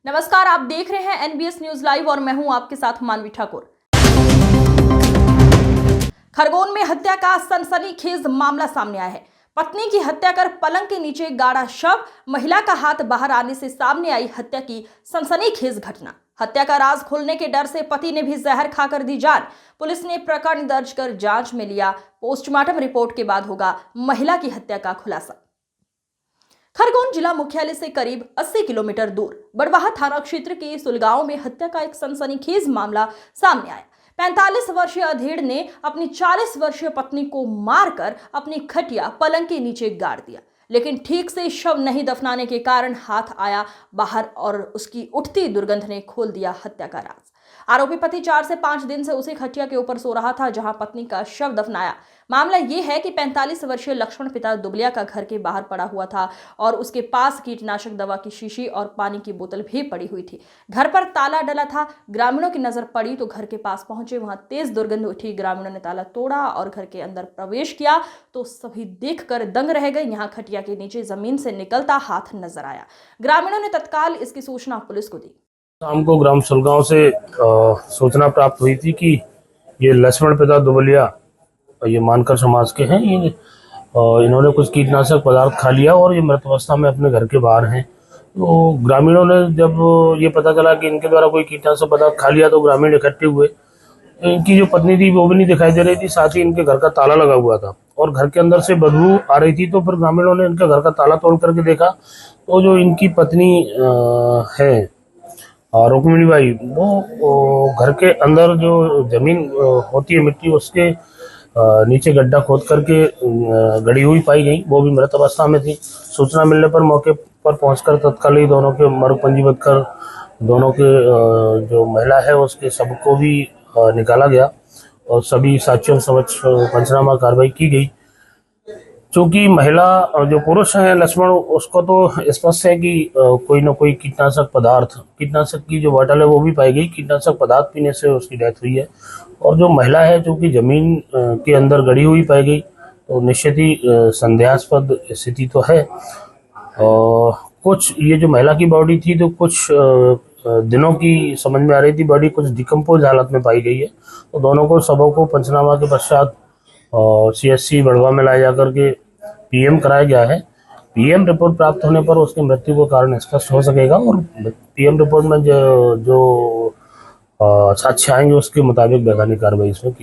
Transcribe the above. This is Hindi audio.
नमस्कार, आप देख रहे हैं एनबीएस न्यूज लाइव और मैं हूं आपके साथ मानवी ठाकुर। खरगोन में हत्या का सनसनीखेज मामला सामने आया है। पत्नी की हत्या कर पलंग के नीचे गाड़ा शव, महिला का हाथ बाहर आने से सामने आई हत्या की सनसनीखेज घटना। हत्या का राज खुलने के डर से पति ने भी जहर खाकर दी जान। पुलिस ने प्रकरण दर्ज कर जांच में लिया। पोस्टमार्टम रिपोर्ट के बाद होगा महिला की हत्या का खुलासा। खरगोन जिला मुख्यालय से करीब 80 किलोमीटर दूर बड़वाहा थाना क्षेत्र के सुलगांव में हत्या का एक सनसनीखेज मामला सामने आया। 45 वर्षीय अधेड़ ने अपनी 40 वर्षीय पत्नी को मारकर अपनी खटिया पलंग के नीचे गाड़ दिया, लेकिन ठीक से शव नहीं दफनाने के कारण हाथ आया बाहर और उसकी उठती दुर्गंध ने खोल दिया हत्या का राज। आरोपी पति 4 से 5 दिन से उसी खटिया के ऊपर सो रहा था जहां पत्नी का शव दफनाया। मामला यह है कि 45 वर्षीय लक्ष्मण पिता दुबलिया का घर के बाहर पड़ा हुआ था और उसके पास कीटनाशक दवा की शीशी और पानी की बोतल भी पड़ी हुई थी। घर पर ताला डला था। ग्रामीणों की नजर पड़ी तो घर के पास पहुंचे, वहां तेज दुर्गंध उठी। ग्रामीणों ने ताला तोड़ा और घर के अंदर प्रवेश किया तो सभी देखकर दंग रह गए। यहाँ खटिया के नीचे जमीन से निकलता हाथ नजर आया। ग्रामीणों ने तत्काल इसकी सूचना पुलिस को दी। शाम को ग्राम सुलगांव से सूचना प्राप्त हुई थी कि ये लक्ष्मण पिता दुबलिया, ये मानकर समाज के हैं, ये इन्होंने कुछ कीटनाशक पदार्थ खा लिया और ये मृत अवस्था में अपने घर के बाहर हैं। तो ग्रामीणों ने जब ये पता चला कि इनके द्वारा कोई कीटनाशक पदार्थ खा लिया तो ग्रामीण इकट्ठे हुए। इनकी जो पत्नी थी वो भी नहीं दिखाई दे रही थी, साथ ही इनके घर का ताला लगा हुआ था और घर के अंदर से बदबू आ रही थी। तो फिर ग्रामीणों ने इनके घर का ताला तोड़ करके देखा तो जो इनकी पत्नी है रुक्मिणी बाई, वो घर के अंदर जो जमीन होती है मिट्टी, उसके नीचे गड्ढा खोद करके गड़ी हुई पाई गई। वो भी मृत अवस्था में थी। सूचना मिलने पर मौके पर पहुंचकर तत्काल ही दोनों के मर्ग पंजीबद्ध कर दोनों के जो महिला है उसके शव को भी निकाला गया और सभी साक्ष्यों समक्ष पंचनामा कार्रवाई की गई। चूंकि महिला जो पुरुष है लक्ष्मण, उसको तो स्पष्ट है कि कोई ना कोई कीटनाशक की जो बोतल है वो भी पाई गई। कीटनाशक पदार्थ पीने से उसकी डेथ हुई है। और जो महिला है चूंकि जमीन के अंदर गड़ी हुई पाई गई तो निश्चित ही संदेहास्पद स्थिति तो है। कुछ ये जो महिला की बॉडी थी तो कुछ दिनों की समझ में आ रही थी, बॉडी कुछ डिकम्पोज हालत में पाई गई है। तो दोनों को सबों को पंचनामा के पश्चात CHC बड़वा में लाया जाकर के PM कराया गया है। PM रिपोर्ट प्राप्त होने पर उसकी मृत्यु का कारण स्पष्ट हो सकेगा और PM रिपोर्ट में जो साक्ष्य आएंगे उसके मुताबिक वैधानिक कार्रवाई इसमें की।